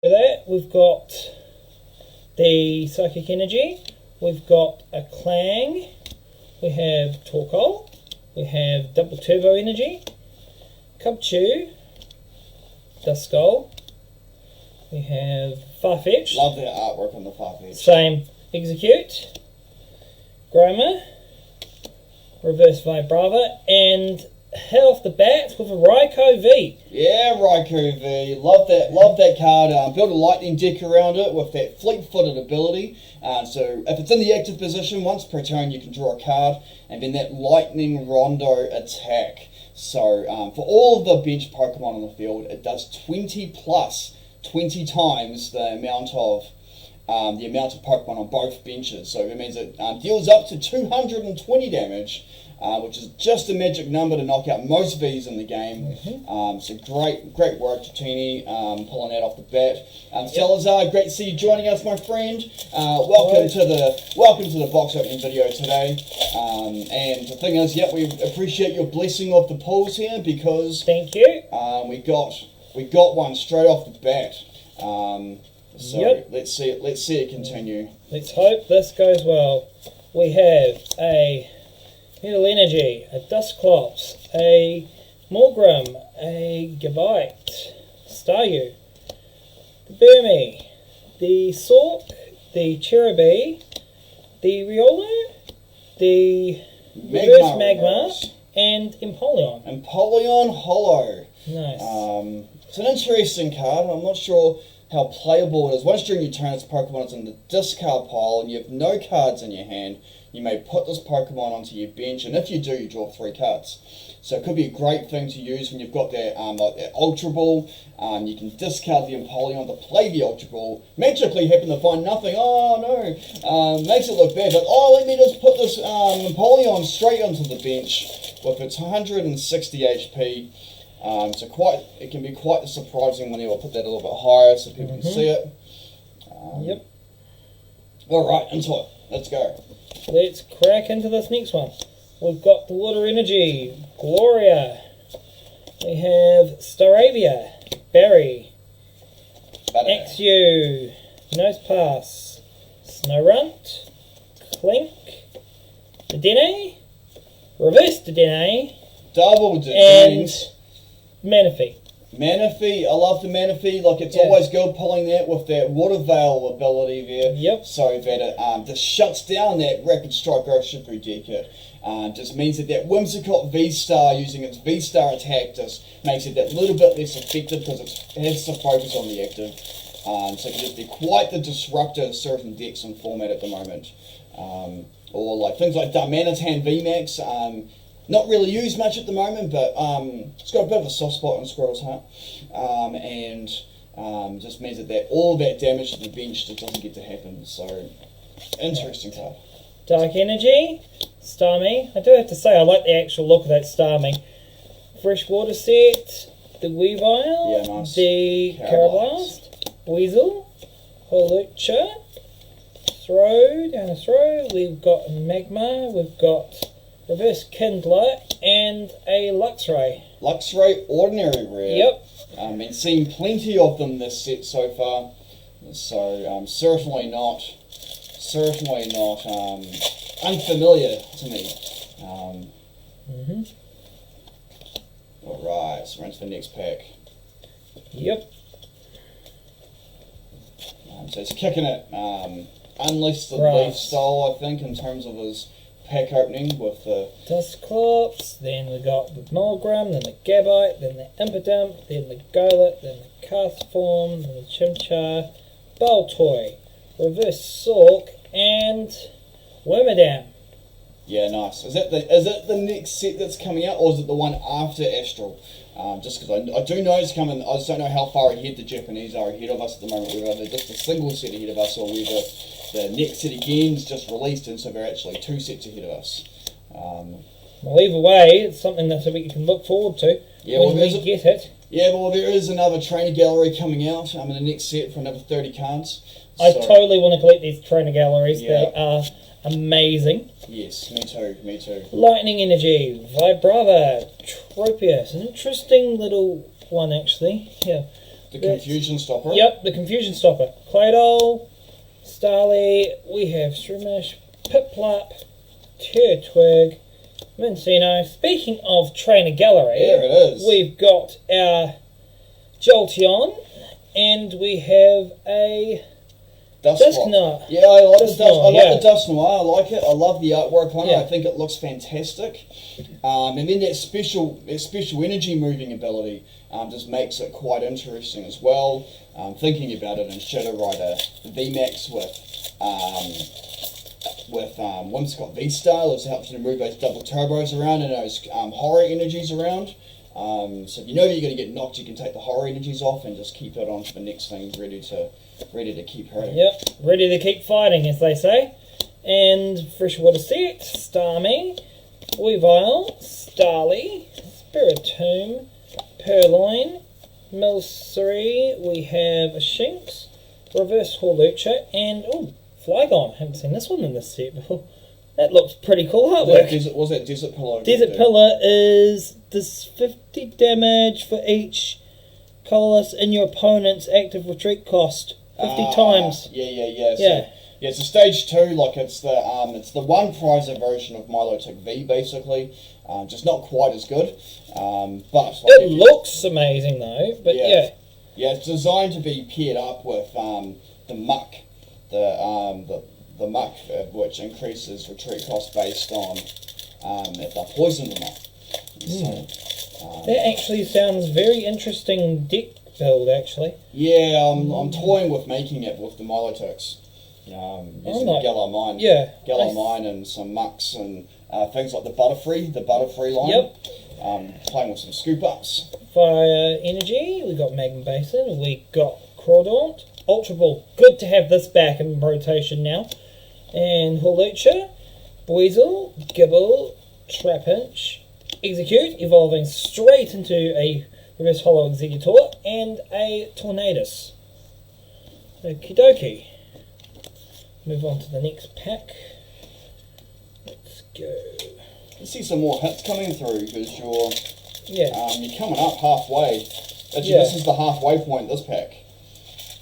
That we've got the Psychic Energy, we've got a Clang, we have Torkoal, we have Double Turbo Energy, Cubchoo, Duskull, we have Farfetch. Love that artwork on the Farfetch. Same. Execute, Grimer, Reverse Vibrava, and head off the bat with a Raikou V. Yeah, Raikou V. Love that card. Build a lightning deck around it with that fleet-footed ability. So if it's in the active position, once per turn you can draw a card, and then that lightning rondo attack. So for all of the bench Pokemon on the field, it does 20 times the amount of Pokemon on both benches. So it means it deals up to 220 damage. Which is just a magic number to knock out most Vs in the game. So great work to Teeny, pulling that off the bat. Salazar, great to see you joining us, my friend. Welcome to the box opening video today. And the thing is, we appreciate your blessing of the pulls here because thank you. We got one straight off the bat. So let's see it continue. Let's hope this goes well. We have a Metal Energy, a Dusclops, a Morgrim, a Gabite, Staryu, the Burmy, the Sork, the Cherubi, the Riolu, the Reverse Magma, and Empoleon. Empoleon Hollow. Nice. It's an interesting card. I'm not sure how playable it is. Once during your turn, its Pokemon is in the discard pile and you have no cards in your hand, you may put this Pokemon onto your bench, and if you do, you draw 3 cards. So it could be a great thing to use when you've got that like that Ultra Ball. You can discard the Empoleon to play the Ultra Ball. Magically happen to find nothing. Oh no! Makes it look bad, but let me just put this Empoleon straight onto the bench with its 160 HP. So it can be quite surprising when you will put that a little bit higher so people can see it. Alright, into it. Let's go. Let's crack into this next one. We've got the Water Energy, Gloria. We have Staravia, Barry, Axew, Nosepass, Snorunt, Clink, Dedenne, Reverse Dedenne, Double Dedenne, and Manaphy. Manaphy, I love the Manaphy. Like it's always good pulling that with that Water Veil ability there. So that it just shuts down that Rapid Strike Urshifu deck. It just means that Whimsicott V-Star using its V-Star attack just makes it that little bit less effective because it has to focus on the active. So it can just be quite the disruptor of certain decks and format at the moment. Or like things like Darmanitan VMAX. Not really used much at the moment, but it's got a bit of a soft spot on Squirtle's heart, and just means that all that damage to the bench just doesn't get to happen. So, interesting card. Dark Energy, Starmie. I do have to say I like the actual look of that Starmie. Freshwater set, the Weavile, nice. the Carablast, Weasel, Holucha, Throw. We've got Magma. We've got Reverse Kindler, and a Luxray. Luxray Ordinary Rare. Yep. Seen plenty of them this set so far. So certainly not unfamiliar to me. Alright, so we're into the next pack. Yep. So it's kicking it unlisted leaf style, I think, in terms of his pack opening with the Dusclops, then we got the Morgrim, then the Gabite, then the Impidimp, then the Golett, then the Castform, then the Chimchar, Baltoy, Reverse Sork, and Wormadam. Yeah, nice. Is it the next set that's coming out, or is it the one after Astral? Just because I do know it's coming. I just don't know how far ahead the Japanese are ahead of us at the moment. Whether they're just a single set ahead of us, or whether the next set again is just released, and so they're actually 2 sets ahead of us. Well, either way, it's something that we can look forward to when we get it. Yeah, well, there is another trainer gallery coming out in the next set for another 30 cards. I totally want to collect these trainer galleries. They are amazing. Yes, me too. Lightning Energy, Vibrava, Tropius, an interesting little one actually. Yeah, The Confusion Stopper. Yep, the Confusion Stopper. Claydol, Starly, we have Shroomish, Piplup, Turtwig, Mincino. Speaking of Trainer Gallery, there it is. We've got our Jolteon, and we have a Dusknoir. Yeah, I like Dusknoir, the Dusknoir. I like it. I love the artwork on it. Yeah. I think it looks fantastic. And then that special energy moving ability just makes it quite interesting as well. Thinking about it in Shadow Rider VMAX with Whimsicott V-Star, it helps you to move those double turbos around and those horror energies around. So if you know that you're going to get knocked, you can take the horror energies off and just keep it on to the next thing, ready to keep hurting. Yep, ready to keep fighting, as they say. And Freshwater Set, Starmie, Weavile, Starly, Spiritomb, Purloin, Milcery, we have a Shinx, Reverse Hawlucha, and Flygon. Haven't seen this one in this set before. That looks pretty cool artwork. Was that Desert Pillar? Desert Pillar is this 50 damage for each colourless in your opponent's active retreat cost. 50 times. Yeah. Yeah. It's a stage 2, like it's the one prizer version of Milotic V basically. Just not quite as good. But like It looks amazing though, but yeah. Yeah, it's designed to be paired up with the muck. The muck, which increases retreat cost based on if they're poisoned or not. So, that actually sounds very interesting deck build, actually. Yeah, I'm toying with making it with the Milotics. Using the Galar Mine and some mucks and things like the Butterfree line. Yep. Playing with some scoop ups. Fire Energy, we got Magma Basin, we got Crawdaunt, Ultra Ball. Good to have this back in rotation now. And Hawlucha, Buizel, Gibble, Trapinch, Execute, evolving straight into a Reverse Hollow Executor, and a Tornadus. Okie dokie. Move on to the next pack. Let's go. Let's see some more hits coming through because you're coming up halfway. Actually, this is the halfway point. This pack.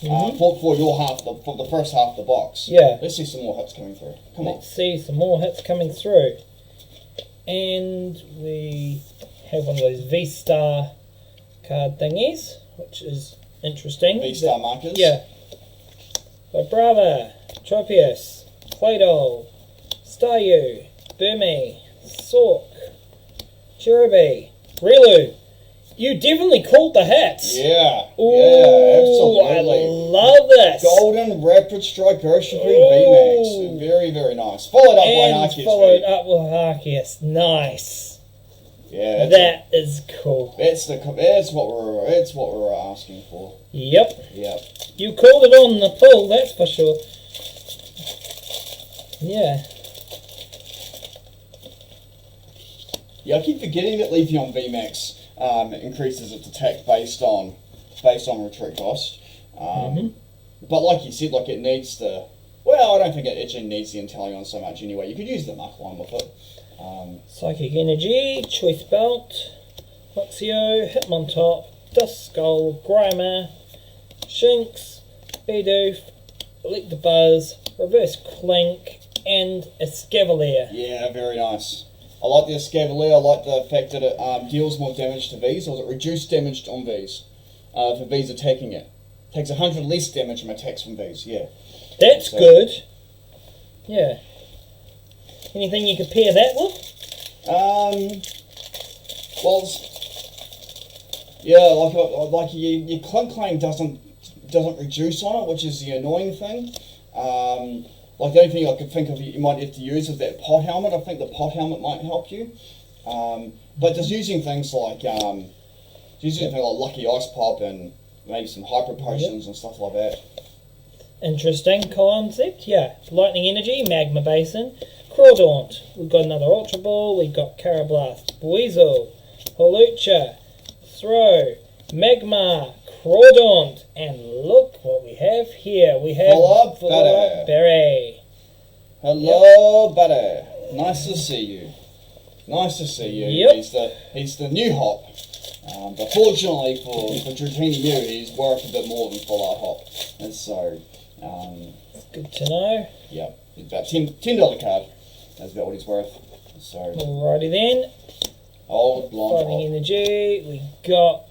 For your half, for the first half of the box. Yeah. Let's see some more hits coming through. Come on. Let's see some more hits coming through. And we have one of those V-Star card thingies, which is interesting. V-Star markers? Yeah. Vibrava, Tropius, Claydol, Staryu, Burmy, Sork, Cherubi, Riolu. You definitely called the hits. Yeah. Ooh, yeah, absolutely. I love this. Golden Rapid Strike Urshifu VMAX. Very, very nice. Followed up by Arceus. Followed up with Arceus. Nice. Yeah, that is cool. That's what we're asking for. Yep. Yep. You called it on the pull, that's for sure. Yeah. Yeah, I keep forgetting that Leafeon VMAX increases its attack based on retreat cost. But like you said, like it needs the. Well, I don't think it actually needs the Inteleon so much anyway. You could use the Muck line with it. Psychic Energy, Choice Belt, Luxio, Hitmontop, Duskull, Grimer, Shinx, Bidoof, Electabuzz, Reverse Clink, and Escavalier. Yeah, very nice. I like the Escavalier. I like the fact that it deals more damage to Vs, or it reduced damage on Vs for Vs attacking it. Takes 100 less damage from attacks from Vs, yeah. That's good. Yeah. Anything you could pair that with? Well, yeah, like your Clink Claim doesn't reduce on it, which is the annoying thing. Like the only thing I could think of you might have to use is that pot helmet. I think the pot helmet might help you. But just using things like Lucky Ice Pop and maybe some Hyper Potions and stuff like that. Interesting concept, yeah. Lightning Energy, Magma Basin, Crawdaunt. We've got another Ultra Ball, we've got Carablast, Buizel, Hawlucha, Throw, Magmar, Crawdaunt, and look what we have here. We have Follow Berry. Hello, buddy. Nice to see you. Nice to see you. Yep. He's the new hop. But fortunately for Dratini Mew, he's worth a bit more than Full Art Hop. And so, Good to know. yeah, it's about $10 card. That's about what he's worth. So, Alrighty then. old blonde Fighting hop. Energy. We got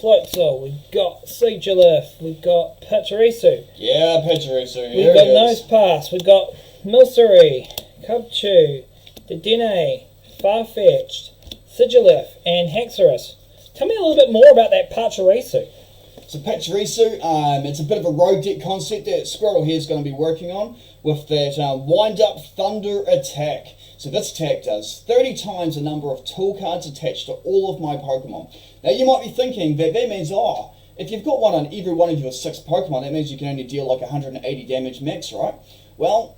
Floatzel. We got Sigilyph. We got Pachirisu. Yeah, Pachirisu. We got Nosepass. We got Milcery, Cubchoo, Dedenne, Farfetch'd, Sigilyph, and Haxorus. Tell me a little bit more about that Pachirisu. So Pachirisu, it's a bit of a rogue deck concept that Squirtle here is going to be working on with that wind-up thunder attack. So this attack does 30 times the number of tool cards attached to all of my Pokemon. Now you might be thinking that means, if you've got one on every one of your 6 Pokemon, that means you can only deal like 180 damage max, right? Well,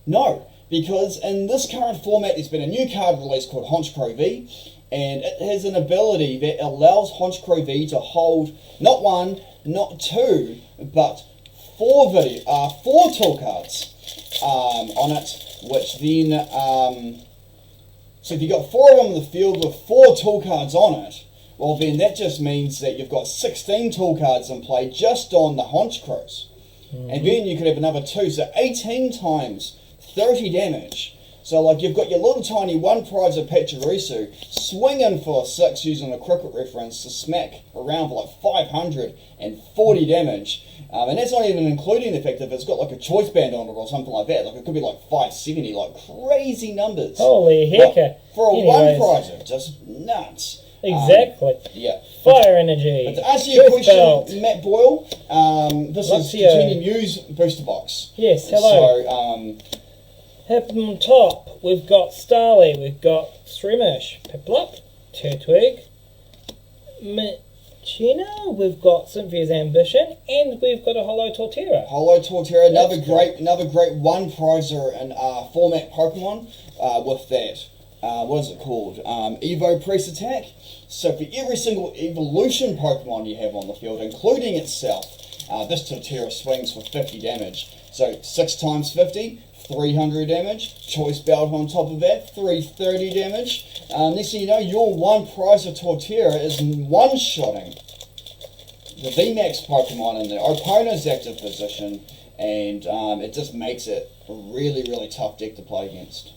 no, because in this current format there's been a new card released called Honchkrow V, and it has an ability that allows Honchkrow V to hold not 1, not 2, but 4 tool cards on it, which then, so if you've got 4 of them in the field with 4 tool cards on it, well then that just means that you've got 16 tool cards in play just on the Honchkrows. And then you could have another 2, so 18 times 30 damage. So like you've got your little tiny 1 prize of Pachirisu swinging for 6 using a cricket reference to smack around for like 540 damage. And that's not even including the fact that if it's got like a choice band on it or something like that. Like it could be like 570, like crazy numbers. Holy heck. For a Anyways. 1 prizer, just nuts. Exactly. Yeah. Fire Energy. But to answer your question, Belt. Matt Boyle, this is Luxio. Dratini Mew's booster box. Yes, hello. So, Up on top, we've got Starly, we've got Streamish, Piplup, Turtwig, Machina, we've got Cynthia's Ambition, and we've got a Holo Torterra. Holo Torterra, another That's great 1 prizer in format Pokemon with that. What is it called? Evo Press Attack. So for every single evolution Pokemon you have on the field, including itself, this Torterra swings for 50 damage. So 6 times 50, 300 damage. Choice Belt on top of that, 330 damage. Next thing you know, your 1 prize of Torterra is one-shotting the VMAX Pokemon in their opponent's active position, and it just makes it a really, really tough deck to play against.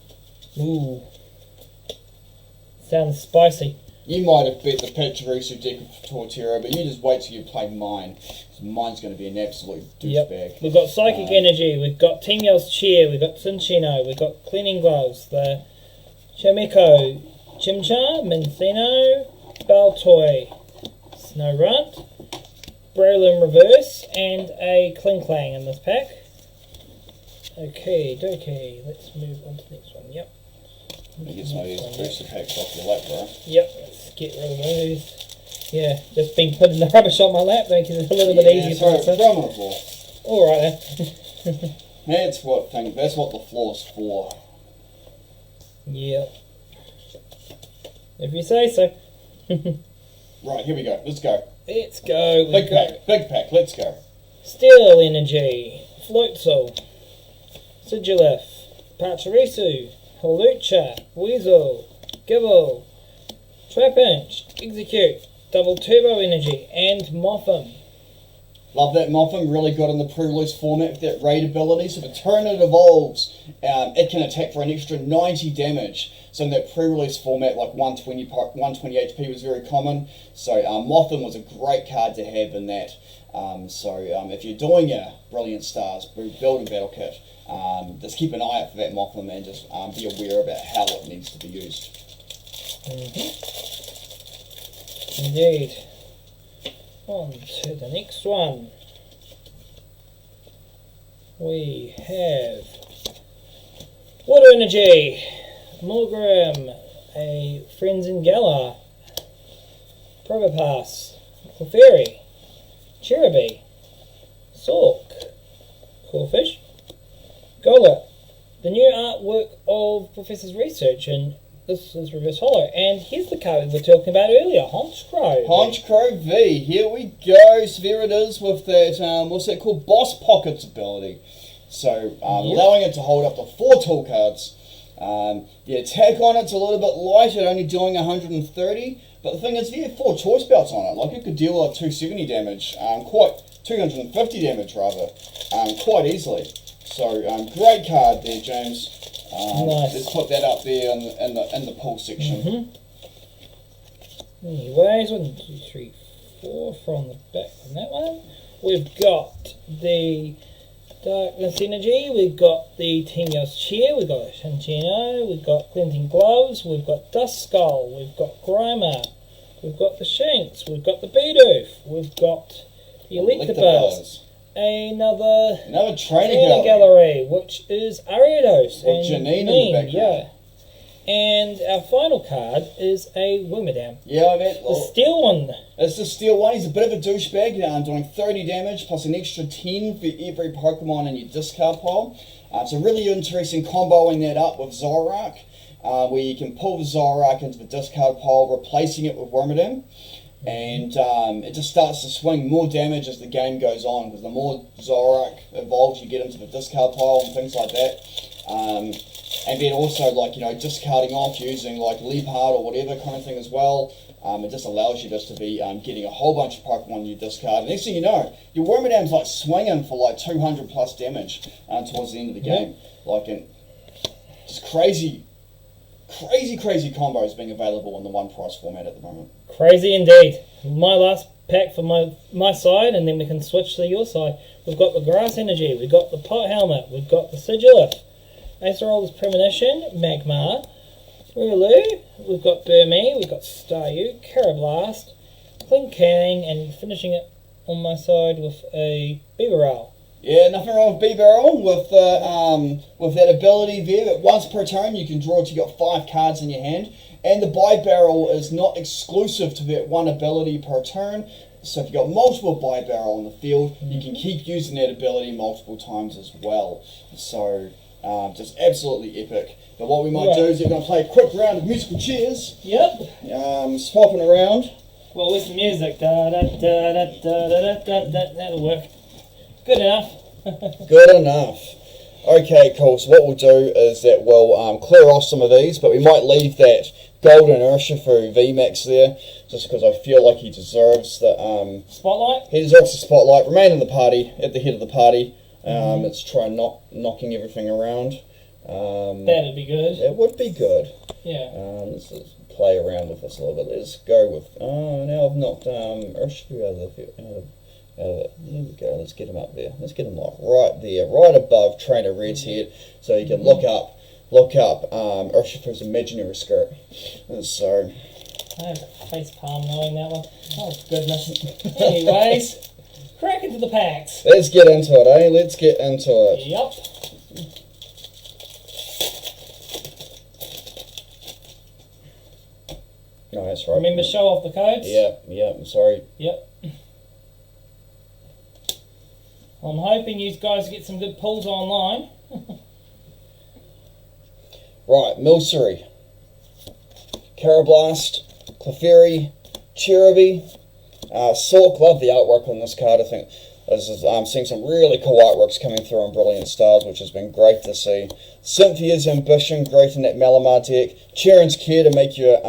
Ooh. Sounds spicy. You might have bet the Pachirisu deck of Torterra, but you just wait till you play mine. Mine's going to be an absolute douchebag. We've got Psychic Energy, we've got Team Yell's Cheer, we've got Cinccino, we've got Cleaning Gloves, the Chameko, Chimchar, Mincino, Baltoy, Snorunt, Breloom Reverse, and a Klinklang in this pack. Okay, dokie, let's move on to the next one. Yep. Let me get some of these booster packs off your lap, bro. Yep, let's get rid of those. Yeah, just been putting the rubbish on my lap, making it a little bit easier so to throw them on the floor. Alright then. That's what the floor's for. Yep. If you say so. Right, here we go. Let's go. Let's go. Big pack. Let's go. Steel Energy, Floatzel, Sigilyph, Pachirisu, Hawlucha, Weasel, Gibble, Trapinch, Execute, Double Turbo Energy, and Mothim. Love that Mothim, really good in the pre-release format with that raid ability. So the turn it evolves, it can attack for an extra 90 damage. So in that pre-release format, like 120 HP was very common. So Mothim was a great card to have in that. If you're doing your Brilliant Stars build a battle kit, just keep an eye out for that Mothim and just be aware about how it needs to be used. Indeed. On to the next one. We have Water Energy, Morgrim, a Frenzen Galar, Probopass, Clefairy, Cherubi, Sork, Corfish, Golett, the new artwork of Professor's Research, and this is Reverse Hollow. And here's the card we were talking about earlier, Honchkrow. Honchkrow V, here we go. So there it is with that, what's that called? Boss Pockets ability. So allowing it to hold up to 4 tool cards The attack on it's a little bit light at only doing 130, but the thing is, if you have 4 choice belts on it, like it could deal like 270 damage, 250 damage rather, quite easily. So great card there, James. Nice. Let's put that up there in the pull section. Anyways, 1, 2, 3, 4 from the back on that one. We've got the Darkness Energy, we've got the Tenios Cheer, we've got Shanchino, we've got Glinting Gloves, we've got Dust Skull, we've got Grimer, we've got the Shanks, we've got the Bidoof, we've got the Electabuzz, another trainer gallery, which is Ariados and Janine in the background. Yeah. And our final card is a Wormadam. Yeah, I mean, the steel one. It's the steel one. He's a bit of a douchebag, doing 30 damage plus an extra 10 for every Pokemon in your discard pile. It's a really interesting comboing that up with Zoroark, where you can pull the Zoroark into the discard pile, replacing it with Wormadam. And it just starts to swing more damage as the game goes on, because the more Zoroark evolves you get into the discard pile and things like that. And then also, like, discarding off using like Leopard or whatever kind of thing as well. It just allows you just to be getting a whole bunch of Pokemon you discard. And next thing you know, your Wormadam's like swinging for like 200 plus damage towards the end of the game. Like, and just crazy combos being available in the one price format at the moment. Crazy indeed. My last pack for my side, and then we can switch to your side. We've got the Grass Energy, we've got the Pot Helmet, we've got the Sigilif, Acerol's Premonition, Magmar, Riolu, we've got Burmese, we've got Staryu, Carablast, Klinkang, and finishing it on my side with a Beaverell. Yeah, nothing wrong with Beaverell with that ability there that once per turn you can draw till you got 5 cards in your hand. And the Barrel is not exclusive to that one ability per turn. So if you've got multiple Barrel in the field, you can keep using that ability multiple times as well. So just absolutely epic. But what we might do is we're going to play a quick round of musical chairs. Yep. Swapping around. Well, with the music. That'll work. Good enough. Good enough. Okay, cool. So what we'll do is that we'll clear off some of these, but we might leave that Golden Urshifu VMAX there, just because I feel like he deserves the spotlight. He deserves the spotlight. Remain in the party, at the head of the party. Let's try knocking everything around. That'd be good. It would be good. Yeah. Let's play around with this a little bit. Let's go with. Now I've knocked Urshifu out of the field. There we go. Let's get him up there. Let's get him like right there, right above Trainer Red's head, so you can look up Urshifu's imaginary skirt. And so I have a face palm knowing that one. Oh goodness. Anyways, crack into the packs. Let's get into it, eh? Let's get into it. Yep. No, that's right. Remember, show off the codes. Yeah. I'm sorry. Yep. I'm hoping you guys get some good pulls online. Right, Milcery, Carablast, Clefairy, Cherubi, Sork. Love the artwork on this card. I think I'm seeing some really cool artworks coming through on Brilliant Stars, which has been great to see. Cynthia's Ambition, great in that Malamar deck. Charon's Care to make your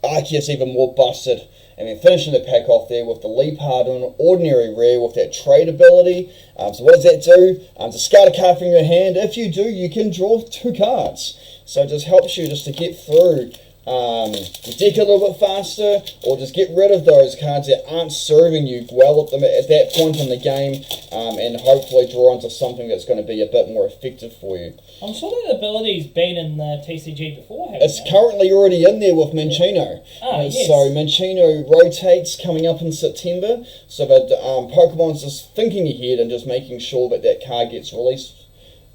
Arceus even more busted. And then finishing the pack off there with the Leopard on Ordinary Rare with that trade ability. So what does that do? Discard a card from your hand. If you do, you can draw 2 cards. So it just helps you just to get through the deck a little bit faster, or just get rid of those cards that aren't serving you well at that point in the game, and hopefully draw into something that's going to be a bit more effective for you. I'm sure that ability's been in the TCG before, It's currently already in there with Minccino. Yes. So Minccino rotates coming up in September, so that Pokemon's just thinking ahead and just making sure that that card gets released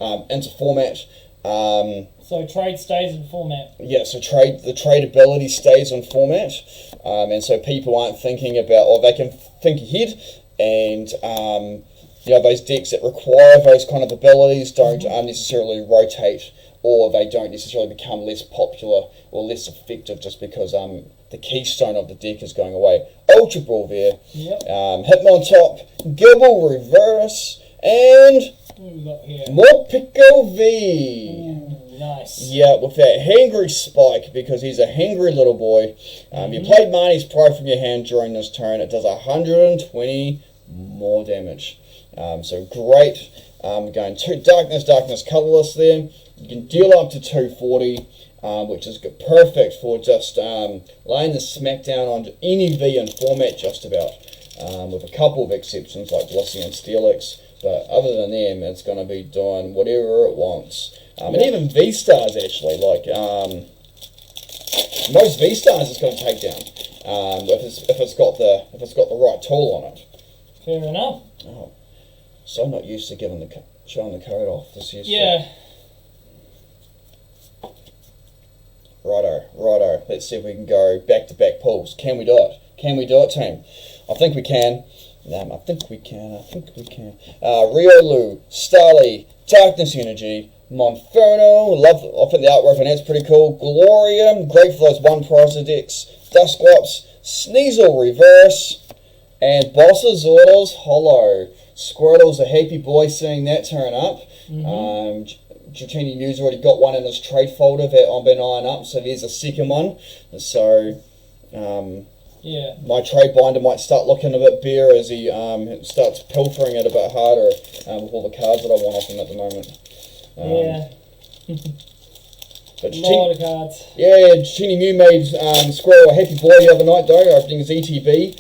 into format. So trade stays in format. Yeah, so the trade ability stays on format, and so people aren't thinking about, or they can think ahead, and those decks that require those kind of abilities don't necessarily rotate, or they don't necessarily become less popular or less effective just because the keystone of the deck is going away. Ultra Ball there, yep. Hitmontop, Gibble reverse, and What have we got here? Morpeko V. Ooh, nice. Yeah, with that hangry spike, because he's a hangry little boy. You played Marnie's Pro from your hand during this turn. It does 120 more damage. So great. Going 2 darkness, colorless there. You can deal up to 240, which is perfect for just laying the smackdown on any V in format just about. With a couple of exceptions like Blissey and Steelix. But other than them, it's going to be doing whatever it wants. And even V-Stars, actually. Like, most V-Stars it's going to take down. If it's got the right tool on it. Fair enough. Oh, so not used to showing the code off this year. Yeah. Righto. Let's see if we can go back-to-back pulls. Can we do it? Can we do it, team? I think we can. I think we can. Riolu, Starly, Darkness Energy, Monferno, I think the artwork on that's pretty cool. Gloria, great for those one prize decks. Dusclops, Sneasel Reverse, and Boss's Orders Hollow. Squirtle's a happy boy seeing that turn up. Dratini News already got one in his trade folder that I've been eyeing up, so there's a second one. So, yeah, my trade binder might start looking a bit bare as he starts pilfering it a bit harder with all the cards that I want off him at the moment. But a lot of cards. Yeah, Dratini Mew made Squirrel a happy boy the other night though, opening his ETB.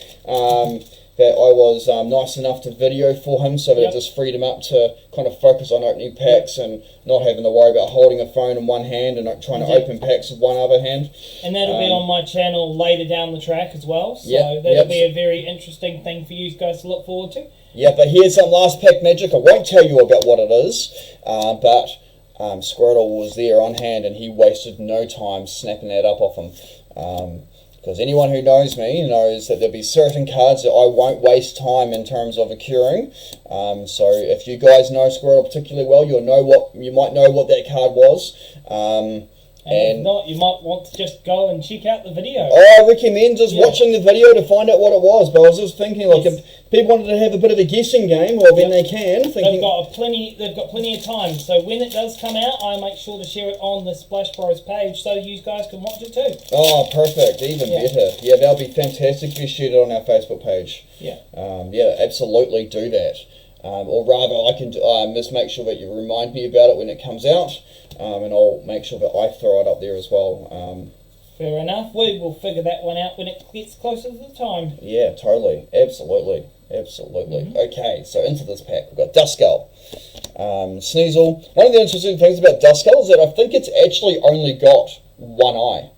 That I was nice enough to video for him, so that it just freed him up to kind of focus on opening packs and not having to worry about holding a phone in one hand and trying to open packs with one other hand. And that'll be on my channel later down the track as well, so that'll be a very interesting thing for you guys to look forward to. Yeah, but here's some last pack magic. I won't tell you about what it is, but Squirtle was there on hand and he wasted no time snapping that up off him. Because anyone who knows me knows that there'll be certain cards that I won't waste time in terms of acquiring. So if you guys know Squirtle particularly well, you might know what that card was. And if not, you might want to just go and check out the video. I recommend just watching the video to find out what it was. But I was just thinking, like, if people wanted to have a bit of a guessing game, well, then they can. They've got plenty of time. So when it does come out, I make sure to share it on the Splash Bros page so you guys can watch it too. Oh, perfect. Even better. Yeah, that'll be fantastic if you share it on our Facebook page. Yeah. Absolutely do that. Or rather, I can just make sure that you remind me about it when it comes out, and I'll make sure that I throw it up there as well. Fair enough. We will figure that one out when it gets closer to the time. Yeah, totally. Absolutely. Okay, so into this pack, we've got Duskull, Sneasel. One of the interesting things about Duskull is that I think it's actually only got one eye.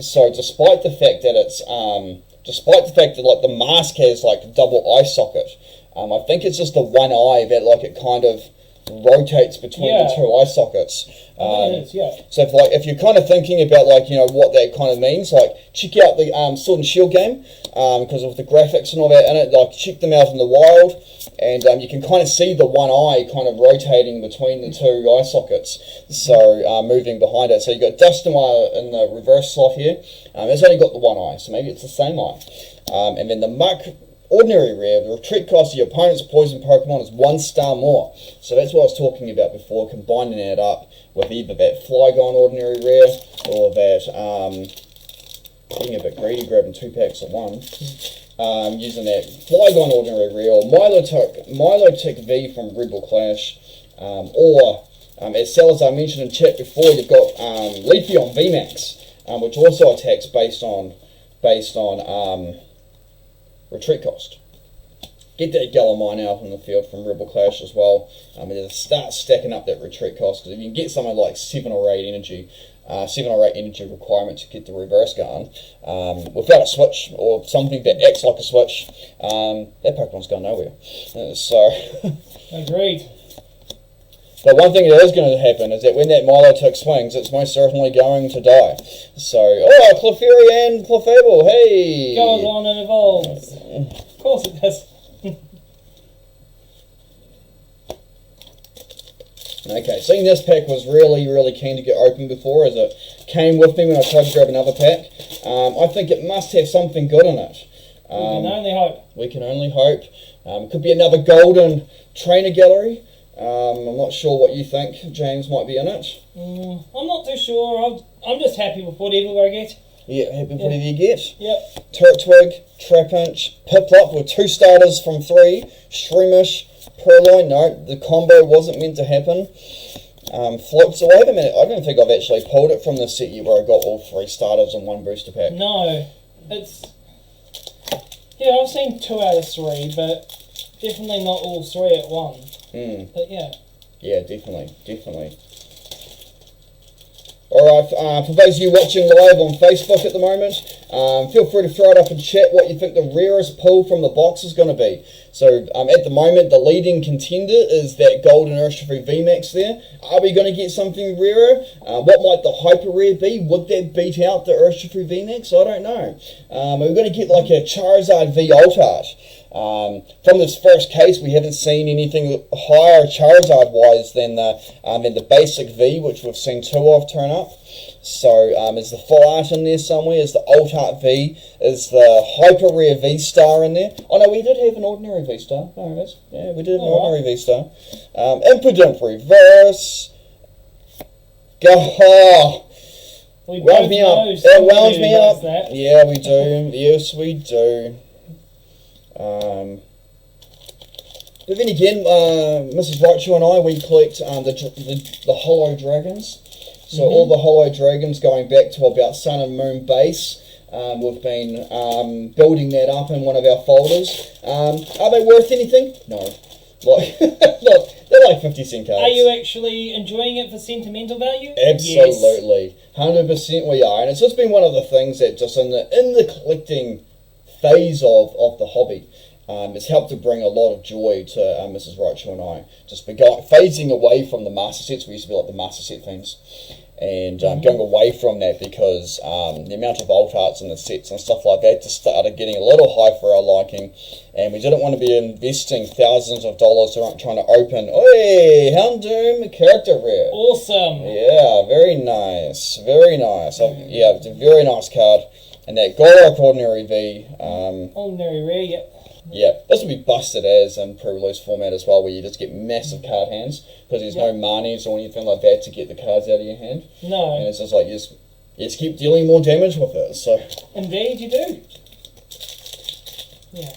So despite the fact that like the mask has like a double eye socket, I think it's just the one eye that like it kind of rotates between the two eye sockets. So if you're kind of thinking about like what that kind of means, like check out the Sword and Shield game because of the graphics and all that in it. Like check them out in the wild, and you can kind of see the one eye kind of rotating between the two eye sockets. So moving behind it. So you got Dusknoir in the reverse slot here. It's only got the one eye, so maybe it's the same eye. And then the Muck Ordinary Rare, the retreat cost of your opponent's poison Pokemon is 1 star more. So that's what I was talking about before, combining it up with either that Flygon Ordinary Rare or that, being a bit greedy, grabbing 2 packs at once, using that Flygon Ordinary Rare or Milotic V from Rebel Clash, or as Salazar mentioned in chat before, you've got Leafeon VMAX, which also attacks based on retreat cost. Get that Gallimine out in the field from Rebel Clash as well. Start stacking up that retreat cost, because if you can get something like 7 or 8 energy requirement to get the reverse going, without a switch or something that acts like a switch, that Pokemon's going nowhere. Agreed. But one thing that is going to happen is that when that Milotic swings, it's most certainly going to die. So, Clefairy and Clefable, hey! Goes on and evolves. Of course it does. Okay, seeing this pack was really, really keen to get open before, as it came with me when I tried to grab another pack. I think it must have something good in it. We can only hope. We can only hope. Could be another golden trainer gallery. I'm not sure what you think James might be in it. I'm not too sure. I'm just happy with whatever I get. Yeah, happy with whatever you get. Yep. Turtwig, Trapinch, Piplup with 2 starters from 3, Shroomish, Purloin. No, the combo wasn't meant to happen. Float. So wait a minute, I don't think I've actually pulled it from the set yet where I got all 3 starters in 1 booster pack. No, it's... Yeah, I've seen 2 out of 3, but definitely not all 3 at once. But yeah. Yeah, definitely. Alright, for those of you watching live on Facebook at the moment, feel free to throw it up in chat what you think the rarest pull from the box is going to be. So, at the moment, the leading contender is that Golden Urshifu VMAX there. Are we going to get something rarer? What might the Hyper Rare be? Would that beat out the Urshifu VMAX? I don't know. Are we going to get like a Charizard V Altart? From this first case, we haven't seen anything higher Charizard-wise than the basic V, which we've seen 2 of turn up. So, is the full art in there somewhere? Is the Altart V? Is the Hyper Rare V-Star in there? Oh no, we did have an ordinary V-Star. No, it is. Yeah, we did have an ordinary V-Star. Impidimp Reverse. Go. Wound me up. It wound me up. That. Yeah, we do. Yes, we do. But then again, Mrs. Raichu and I, we collect the Hollow Dragons. So all the Hollow Dragons going back to about Sun and Moon base. We've been building that up in one of our folders. Are they worth anything? No. Like, look, they're like 50-cent cards. Are you actually enjoying it for sentimental value? Absolutely. Yes. 100% we are. And it's just been one of the things that just in the collecting phase of the hobby, it's helped to bring a lot of joy to Mrs. Raichu and I. Just phasing away from the master sets. We used to be like the master set things. And going away from that because the amount of alt arts in the sets and stuff like that just started getting a little high for our liking. And we didn't want to be investing thousands of dollars trying to open, oi, Houndoom character rare. Awesome. Yeah, very nice. Very nice. Yeah, it's a very nice card. And that Golok Ordinary V. Ordinary Rare, yep. Yeah, this will be busted as in pre-release format as well, where you just get massive card hands, because there's no manies or anything like that to get the cards out of your hand. No. And it's just like, you just keep dealing more damage with it, so... Indeed you do. Yeah.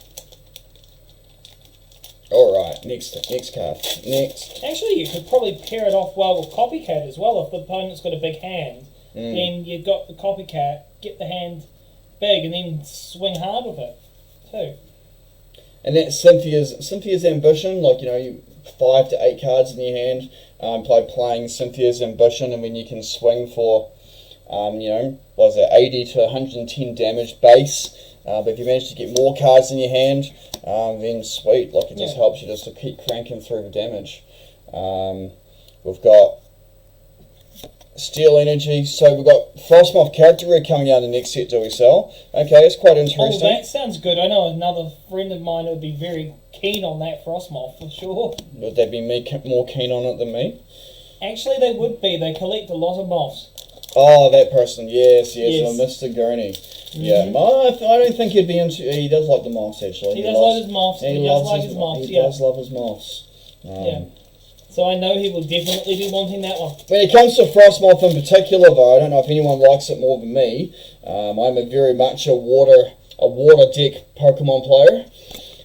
Alright, next card. Next. Actually, you could probably pair it off well with Copycat as well. If the opponent's got a big hand, then you've got the Copycat, get the hand big, and then swing hard with it, too. And that's Cynthia's Ambition, like, you know, 5 to 8 cards in your hand, playing Cynthia's Ambition, and then you can swing for, you know, what is it, 80 to 110 damage base. But if you manage to get more cards in your hand, then sweet, like it just helps you just to keep cranking through the damage. We've got Steel Energy, so we've got Frostmoth character rare coming out in the next set, do we sell? Okay, it's quite interesting. Oh, that sounds good. I know another friend of mine would be very keen on that Frostmoth, for sure. Would they be more keen on it than me? Actually, they would be. They collect a lot of moths. Oh, that person, yes. Mr. Gurney. Yeah, I don't think he'd be into... He does like the moths, actually. He does like his moths. He does like his moths, He does love his moths. Yeah. So I know he will definitely be wanting that one. When it comes to Frostmoth in particular, though, I don't know if anyone likes it more than me. I'm very much a water deck Pokemon player.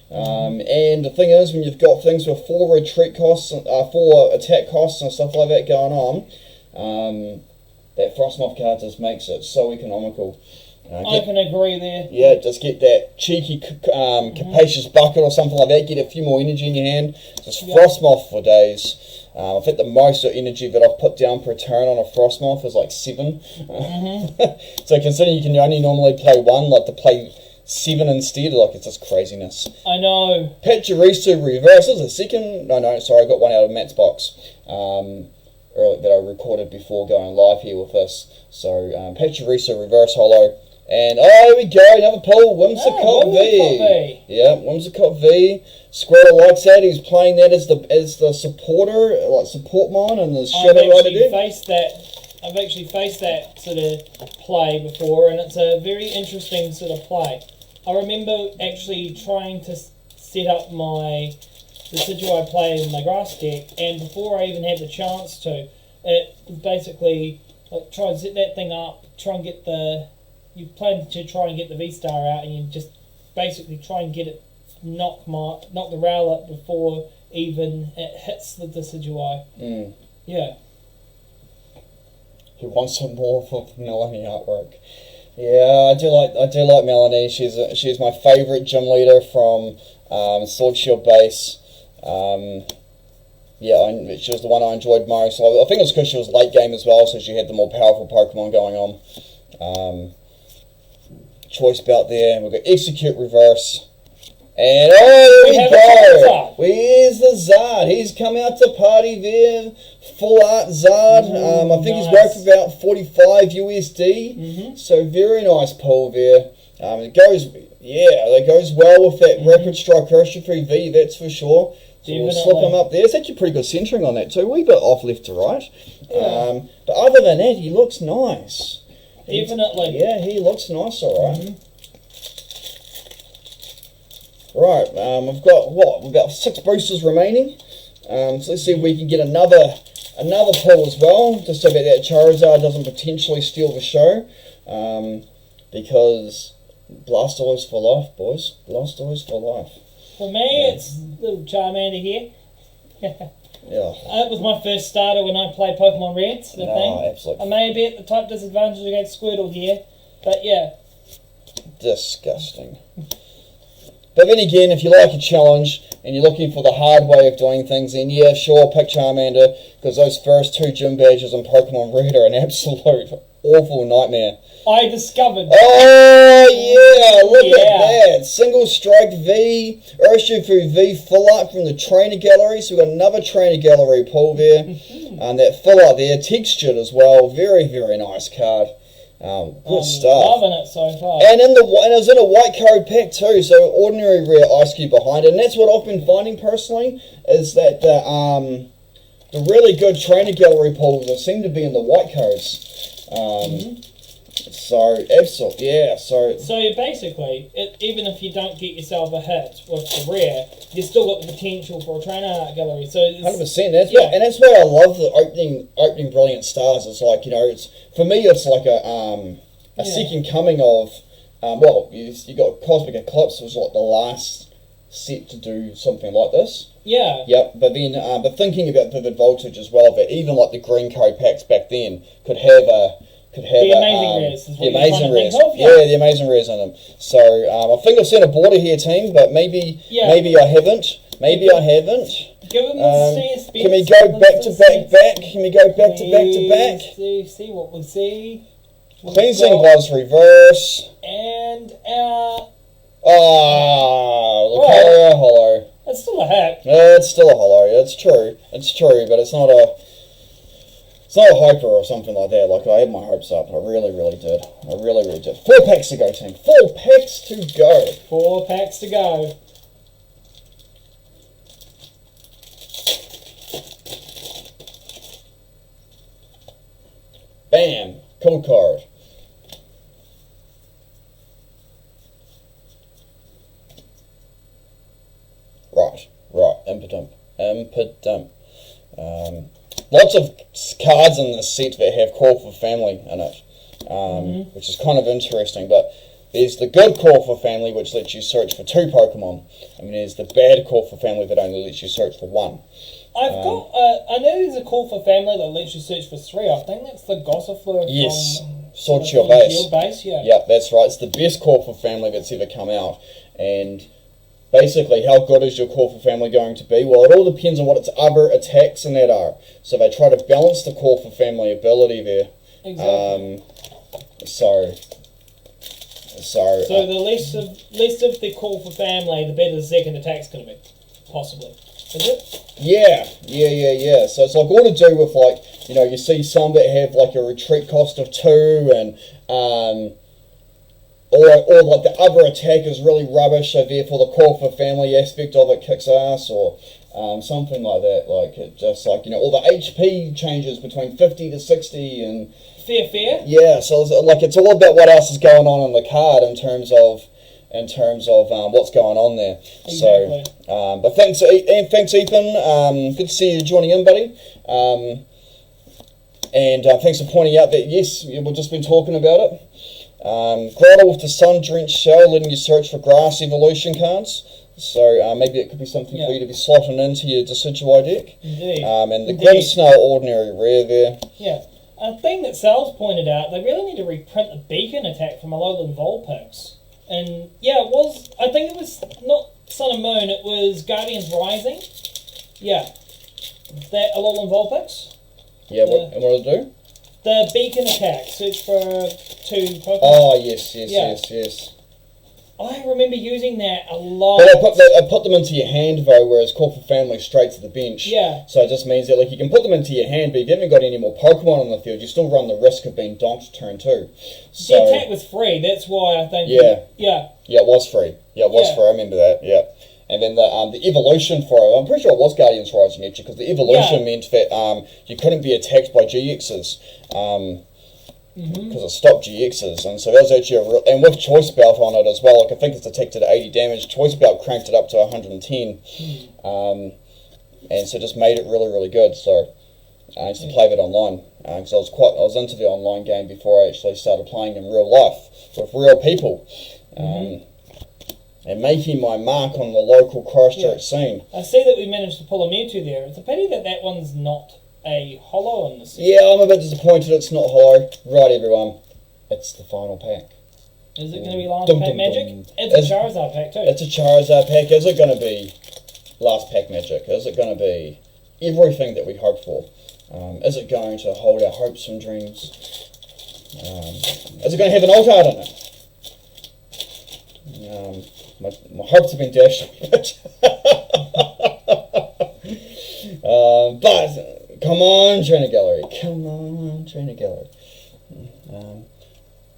And the thing is, when you've got things with 4 retreat costs, 4 attack costs and stuff like that going on, that Frostmoth card just makes it so economical. I can agree there. Yeah, just get that cheeky, capacious bucket or something like that. Get a few more energy in your hand. Just Frostmoth for days. I think the most energy that I've put down per turn on a Frostmoth is like 7. So considering you can only normally play 1, like to play 7 instead, like it's just craziness. I know. Pachirisu Reverse is a second. No, sorry, I got one out of Matt's box. Earlier that I recorded before going live here with this. So Pachirisu Reverse Holo. And here we go, another pull, Whimsicott V. Yeah, Whimsicott V. Squirtle likes that. He's playing that as the supporter, like support mine, and the Shadow Rider deck. I've actually faced that sort of play before, and it's a very interesting sort of play. I remember actually trying to set up my Decidueye play in my grass deck, and before I even had the chance to, it was basically like try and set that thing up, try and get the, you plan to try and get the V-Star out, and you just basically try and get it, knock the rail up before even it hits the Decidueye. Yeah. Who wants some more for Melanie artwork? Yeah, I do like Melanie. She's my favourite gym leader from Sword Shield base. Yeah, she was the one I enjoyed most. I think it was because she was late game as well, so she had the more powerful Pokemon going on. Choice belt there, and we've got Execute Reverse. And there we go! Where's the Zard? He's come out to party there. Full art Zard. I think he's worth about 45 USD. So very nice pull there. It goes well with that Rapid Strike Urshifu V, that's for sure. So we'll slip him up there. It's actually pretty good centering on that too. We bit off left to right. Yeah. But other than that, he looks nice. Definitely. Yeah, he looks nice, alright. Right, we've got about 6 boosters remaining. So let's see if we can get another pull as well, just so that Charizard doesn't potentially steal the show. Because Blastoise for life, boys. Blastoise for life. For me, it's little Charmander here. Yeah. It was my first starter when I played Pokemon Red. Absolutely. I may be at the type disadvantage against Squirtle here, but yeah. Disgusting. But then again, if you like a challenge and you're looking for the hard way of doing things, then yeah, sure, pick Charmander, because those first 2 gym badges on Pokemon Red are an absolute awful nightmare. I discovered. Oh yeah, look at that. Single Strike V, Urshifu V, full art from the trainer gallery. So we've got another trainer gallery pull there. And that full art there, textured as well. Very, very nice card. Good stuff. Loving it so far. And it was in a white code pack too, so ordinary rare Ice Cube behind it. And that's what I've been finding personally, is that the really good trainer gallery pulls seem to be in the white codes. So absolutely, yeah. So basically, even if you don't get yourself a hit with the rare, you've still got the potential for a trainer gallery. So 100%. That's why I love the opening Brilliant Stars. It's like, it's for me, it's like a second coming of you got Cosmic Eclipse was like the last set to do something like this. Yeah. Yep. But then, thinking about Vivid Voltage as well, that even like the green code packs back then could have the amazing rares. The amazing rares. The amazing rares on them. So I think I've seen a border here, team, but maybe I haven't. Maybe I haven't. Give them the can we go back to back? Can we go back to back? See what we see. Cleansing Gloves reverse. And our... Lucario Hollow. It's still a hack. It's still a hollow. It's true, but it's not a hyper or something like that. Like, I had my hopes up. I really, really did. 4 packs to go, team. 4 packs to go. 4 packs to go. Bam. Cool card. Right. Impidimp. Lots of cards in this set that have Call for Family in it, which is kind of interesting, but there's the good Call for Family, which lets you search for 2 Pokemon, and there's the bad Call for Family that only lets you search for 1. I know there's a Call for Family that lets you search for 3. I think that's the Gossifleur from Sword Shield base. Yeah. Yep, that's right. It's the best Call for Family that's ever come out, and basically, how good is your Call for Family going to be? Well, it all depends on what its other attacks and that are. So they try to balance the Call for Family ability there. Exactly. So the less of the Call for Family, the better the second attack's going to be, possibly. Is it? Yeah. So it's like all to do with, like, you see some that have like a retreat cost of 2 and or like the other attack is really rubbish, so therefore the Call for Family aspect of it kicks ass, or something like that. Like, it just like, all the HP changes between 50 to 60 and... Fair. Yeah, so it's all about what else is going on in the card in terms of in terms of what's going on there. Exactly. So, but thanks, Ethan. Good to see you joining in, buddy. And thanks for pointing out that, yes, we've just been talking about it. Grottle with the sun-drenched shell, letting you search for grass evolution cards. So maybe it could be something for you to be slotting into your Decidueye deck. Indeed. And the Grim Snail Ordinary Rare there. Yeah. A thing that Sal's pointed out, they really need to reprint the beacon attack from Alolan Vulpix. And yeah, it was, I think it was not Sun and Moon, it was Guardians Rising. Yeah. That Alolan Vulpix. Yeah, what did it do? The beacon attack, search for 2 Pokemon. Oh, yes. I remember using that a lot. But I put them into your hand, though, whereas Call for Family straight to the bench. Yeah. So it just means that, like, you can put them into your hand, but if you haven't got any more Pokemon on the field, you still run the risk of being donked turn 2. So, the attack was free, that's why I think... Yeah. Yeah, it was free. Yeah, it was free, I remember that, yeah. And then the evolution for it, I'm pretty sure it was Guardians Rising, actually, because the evolution meant that you couldn't be attacked by GXs. Because it stopped GXs, and so that was actually and with Choice Belt on it as well, like I think it's detected 80 damage, Choice Belt cranked it up to 110, and so just made it really, really good. So I used to play that online, because I was into the online game before I actually started playing in real life, with real people, and making my mark on the local Christchurch scene. I see that we managed to pull a Mewtwo there. It's a pity that that one's not a holo in the set. Yeah, I'm a bit disappointed it's not holo. Right, everyone, it's the final pack. Is it going to be last pack magic? It's a Charizard pack too. It's a Charizard pack. Is it going to be last pack magic? Is it going to be everything that we hope for? Is it going to hold our hopes and dreams? Is it going to have an alt art in it? My hopes have been dashed. But come on, Trainer Gallery. Come on, Trainer Gallery.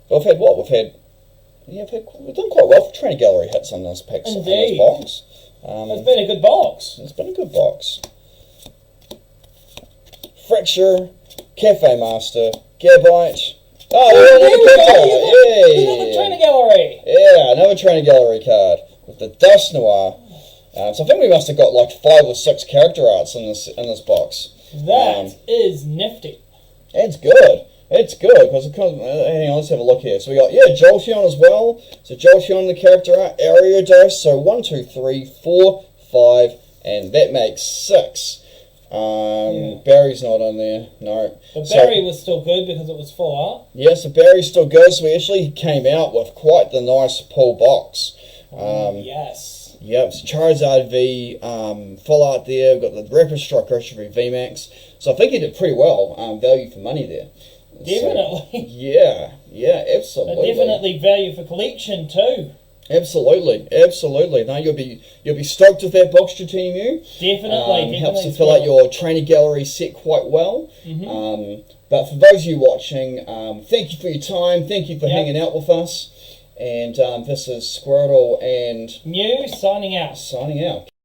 We've had what? We've done quite well for Trainer Gallery hits in this pack. In this box. It's been a good box. It's been a good box. Fracture, Cafe Master, Gabite. Oh, another Trainer Gallery. Yeah, another Trainer Gallery card with the Dust Noir. So I think we must have got like 5 or 6 character arts in this box. That is nifty. It's good. It's good because hang on, let's have a look here. So we got Jolteon as well. So Jolteon the character art, Ariados. So 1, 2, 3, 4, 5, and that makes 6. Barry's not on there. No. But Barry was still good because it was full art. Yeah, so Barry's still good. So we actually came out with quite the nice pull box. Yes. Yep, so Charizard V, full art there. We've got the Rapid Strike Urshifu VMAX. So I think he did pretty well, value for money there. Definitely. So, yeah, absolutely. But definitely value for collection too. Absolutely. No, you'll be stoked with that box, Jatemu. Definitely. Helps to fill out your Trainer Gallery set quite well. But for those of you watching, thank you for your time. Thank you for hanging out with us. And this is Squirtle and Mew signing out.